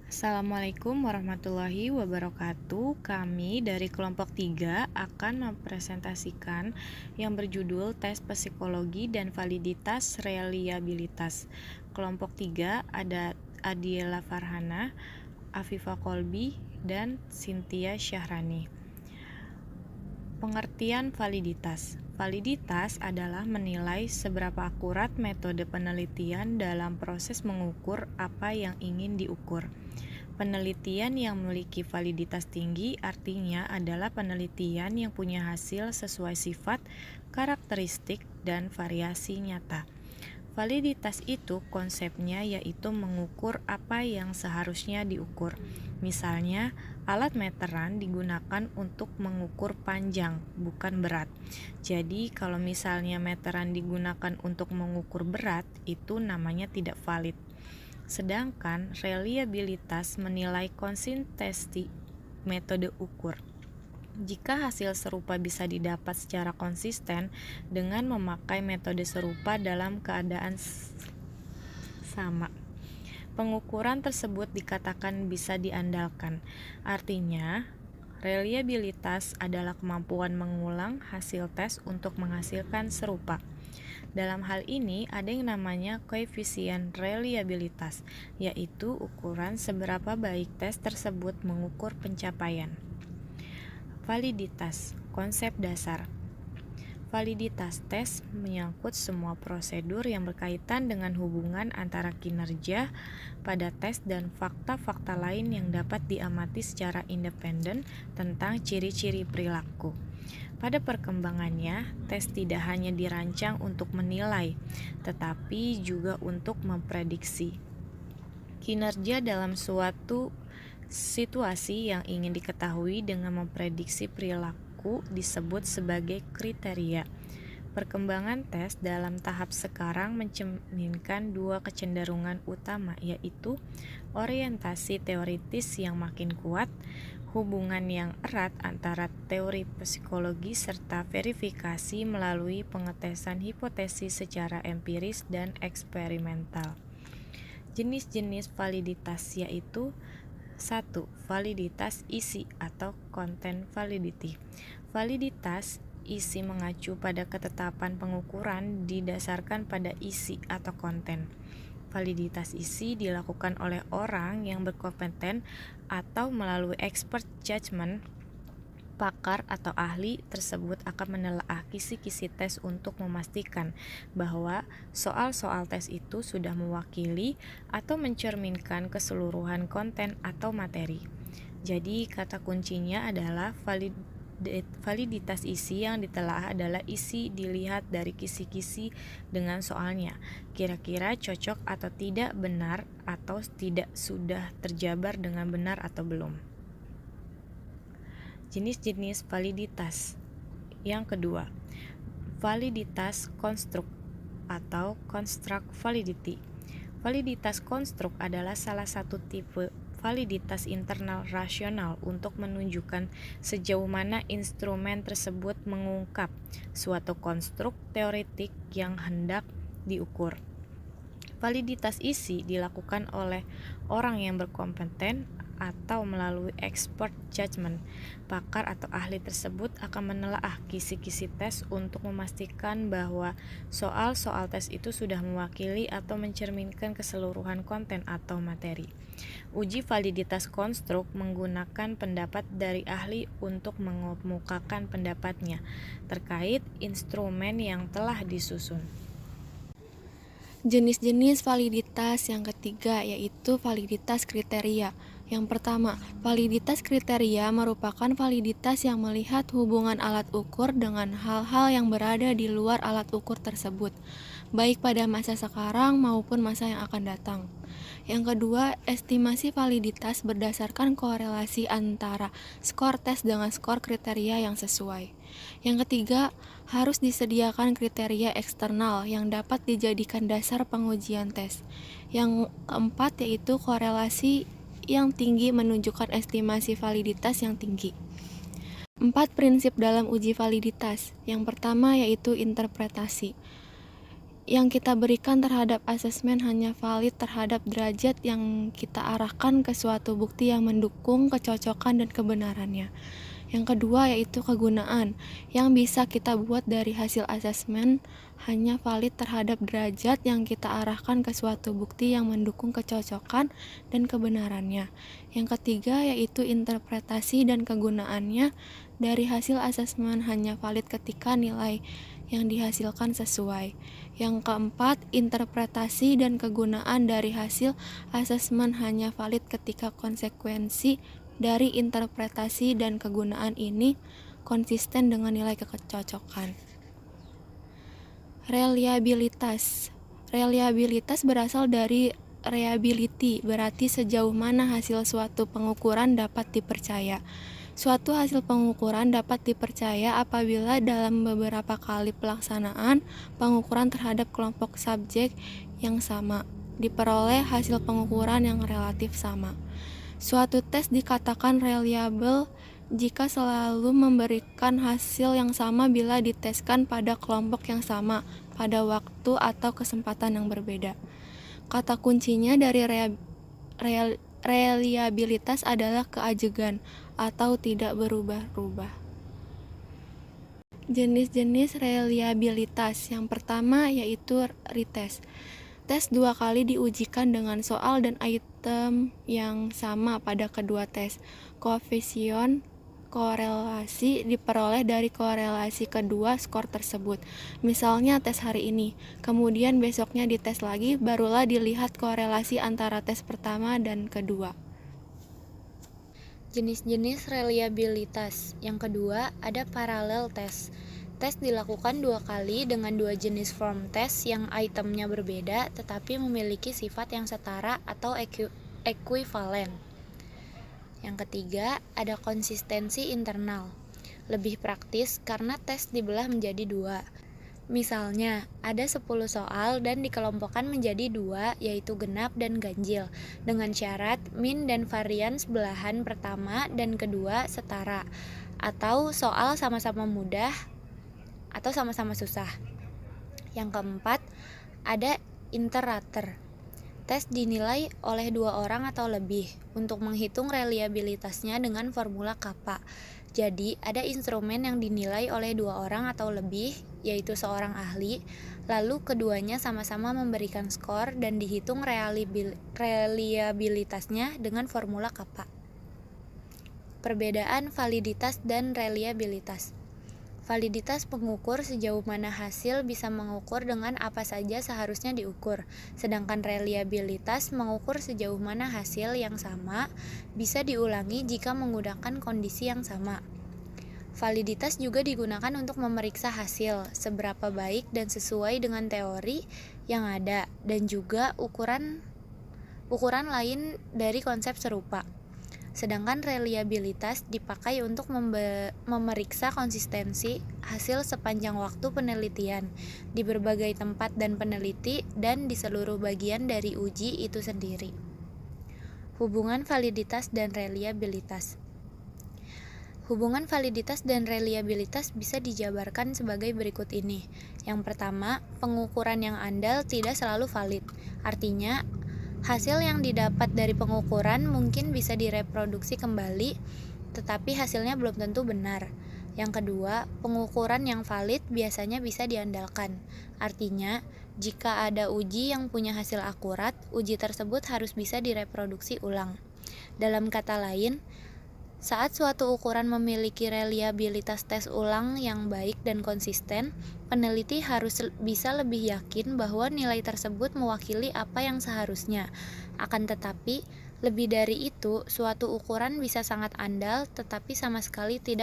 Assalamualaikum warahmatullahi wabarakatuh. Kami dari kelompok 3 akan mempresentasikan yang berjudul Tes Psikologi dan Validitas Reliabilitas. Kelompok 3 ada Adiela Farhana, Afifa Kolbi, dan Cynthia Syahrani. Pengertian validitas. Validitas adalah menilai seberapa akurat metode penelitian dalam proses mengukur apa yang ingin diukur. Penelitian yang memiliki validitas tinggi artinya adalah penelitian yang punya hasil sesuai sifat, karakteristik, dan variasi nyata. Validitas itu konsepnya yaitu mengukur apa yang seharusnya diukur. Misalnya, alat meteran digunakan untuk mengukur panjang, bukan berat. Jadi, kalau misalnya meteran digunakan untuk mengukur berat, itu namanya tidak valid. Sedangkan reliabilitas menilai konsistensi metode ukur. Jika hasil serupa bisa didapat secara konsisten dengan memakai metode serupa dalam keadaan sama, pengukuran tersebut dikatakan bisa diandalkan. Artinya, reliabilitas adalah kemampuan mengulang hasil tes untuk menghasilkan serupa. Dalam hal ini ada yang namanya koefisien reliabilitas, yaitu ukuran seberapa baik tes tersebut mengukur pencapaian. Validitas, konsep dasar. Validitas tes menyangkut semua prosedur yang berkaitan dengan hubungan antara kinerja pada tes dan fakta-fakta lain yang dapat diamati secara independen tentang ciri-ciri perilaku. Pada perkembangannya, tes tidak hanya dirancang untuk menilai, tetapi juga untuk memprediksi kinerja dalam suatu situasi yang ingin diketahui dengan memprediksi perilaku disebut sebagai kriteria. Perkembangan tes dalam tahap sekarang mencerminkan dua kecenderungan utama, yaitu orientasi teoritis yang makin kuat, hubungan yang erat antara teori psikologi serta verifikasi melalui pengetesan hipotesis secara empiris dan eksperimental. Jenis-jenis validitas yaitu 1. Validitas isi atau content validity. Validitas isi mengacu pada ketetapan pengukuran didasarkan pada isi atau konten. Validitas isi dilakukan oleh orang yang berkompeten atau melalui expert judgment. Pakar atau ahli tersebut akan menelaah kisi-kisi tes untuk memastikan bahwa soal-soal tes itu sudah mewakili atau mencerminkan keseluruhan konten atau materi. Jadi kata kuncinya adalah validitas isi yang ditelaah adalah isi dilihat dari kisi-kisi dengan soalnya. Kira-kira cocok atau tidak benar atau tidak sudah terjabar dengan benar atau belum. Jenis-jenis validitas. Yang kedua, validitas konstruk atau construct validity. Validitas konstruk adalah salah satu tipe validitas internal rasional untuk menunjukkan sejauh mana instrumen tersebut mengungkap suatu konstruk teoretik yang hendak diukur. Validitas isi dilakukan oleh orang yang berkompeten atau melalui expert judgment. Pakar atau ahli tersebut akan menelaah kisi-kisi tes untuk memastikan bahwa soal-soal tes itu sudah mewakili atau mencerminkan keseluruhan konten atau materi. Uji validitas konstruk menggunakan pendapat dari ahli untuk mengemukakan pendapatnya terkait instrumen yang telah disusun. Jenis-jenis validitas yang ketiga yaitu validitas kriteria. Yang pertama, validitas kriteria merupakan validitas yang melihat hubungan alat ukur dengan hal-hal yang berada di luar alat ukur tersebut, baik pada masa sekarang maupun masa yang akan datang. Yang kedua, estimasi validitas berdasarkan korelasi antara skor tes dengan skor kriteria yang sesuai. Yang ketiga, harus disediakan kriteria eksternal yang dapat dijadikan dasar pengujian tes. Yang keempat yaitu korelasi yang tinggi menunjukkan estimasi validitas yang tinggi. 4 prinsip dalam uji validitas. Yang pertama yaitu interpretasi. yang kita berikan terhadap asesmen hanya valid terhadap derajat yang kita arahkan ke suatu bukti yang mendukung kecocokan dan kebenarannya. Yang kedua yaitu kegunaan, yang bisa kita buat dari hasil asesmen hanya valid terhadap derajat yang kita arahkan ke suatu bukti yang mendukung kecocokan dan kebenarannya. Yang ketiga yaitu interpretasi dan kegunaannya, dari hasil asesmen hanya valid ketika nilai yang dihasilkan sesuai. Yang keempat, interpretasi dan kegunaan dari hasil asesmen hanya valid ketika konsekuensi dari interpretasi dan kegunaan ini konsisten dengan nilai kecocokan. Reliabilitas. Reliabilitas berasal dari reliability, berarti sejauh mana hasil suatu pengukuran dapat dipercaya. Suatu hasil pengukuran dapat dipercaya apabila dalam beberapa kali pelaksanaan pengukuran terhadap kelompok subjek yang sama, diperoleh hasil pengukuran yang relatif sama. Suatu tes dikatakan reliable jika selalu memberikan hasil yang sama bila diteskan pada kelompok yang sama, pada waktu atau kesempatan yang berbeda. Kata kuncinya dari reliabilitas adalah keajegan atau tidak berubah-ubah. Jenis-jenis reliabilitas. Yang pertama yaitu retest. Tes 2 kali diujikan dengan soal dan item yang sama pada kedua tes. Koefisien korelasi diperoleh dari korelasi kedua skor tersebut. Misalnya tes hari ini, kemudian besoknya dites lagi, barulah dilihat korelasi antara tes pertama dan kedua. Jenis-jenis reliabilitas. Yang kedua, ada parallel test. Tes dilakukan 2 kali dengan 2 jenis form tes yang itemnya berbeda tetapi memiliki sifat yang setara atau ekuivalen. Yang ketiga, ada konsistensi internal. Lebih praktis karena tes dibelah menjadi 2. Misalnya, ada 10 soal dan dikelompokkan menjadi 2, yaitu genap dan ganjil, dengan syarat min dan varians belahan pertama dan kedua setara, atau soal sama-sama mudah atau sama-sama susah. Yang keempat, ada inter-rater. Tes dinilai oleh 2 orang atau lebih untuk menghitung reliabilitasnya dengan formula kappa. Jadi, ada instrumen yang dinilai oleh 2 orang atau lebih, yaitu seorang ahli, lalu keduanya sama-sama memberikan skor dan dihitung reliabilitasnya dengan formula kappa. Perbedaan validitas dan reliabilitas. Validitas mengukur sejauh mana hasil bisa mengukur dengan apa saja seharusnya diukur, sedangkan reliabilitas mengukur sejauh mana hasil yang sama bisa diulangi jika menggunakan kondisi yang sama. Validitas juga digunakan untuk memeriksa hasil, seberapa baik dan sesuai dengan teori yang ada, dan juga ukuran lain dari konsep serupa. Sedangkan reliabilitas dipakai untuk memeriksa konsistensi hasil sepanjang waktu penelitian di berbagai tempat dan peneliti dan di seluruh bagian dari uji itu sendiri. Hubungan validitas dan reliabilitas. Hubungan validitas dan reliabilitas bisa dijabarkan sebagai berikut ini. Yang pertama, pengukuran yang andal tidak selalu valid. Artinya, hasil yang didapat dari pengukuran mungkin bisa direproduksi kembali, tetapi hasilnya belum tentu benar. Yang kedua, pengukuran yang valid biasanya bisa diandalkan. Artinya, jika ada uji yang punya hasil akurat, uji tersebut harus bisa direproduksi ulang. Dalam kata lain, saat suatu ukuran memiliki reliabilitas tes ulang yang baik dan konsisten, peneliti harus bisa lebih yakin bahwa nilai tersebut mewakili apa yang seharusnya. Akan tetapi, lebih dari itu, suatu ukuran bisa sangat andal tetapi sama sekali tidak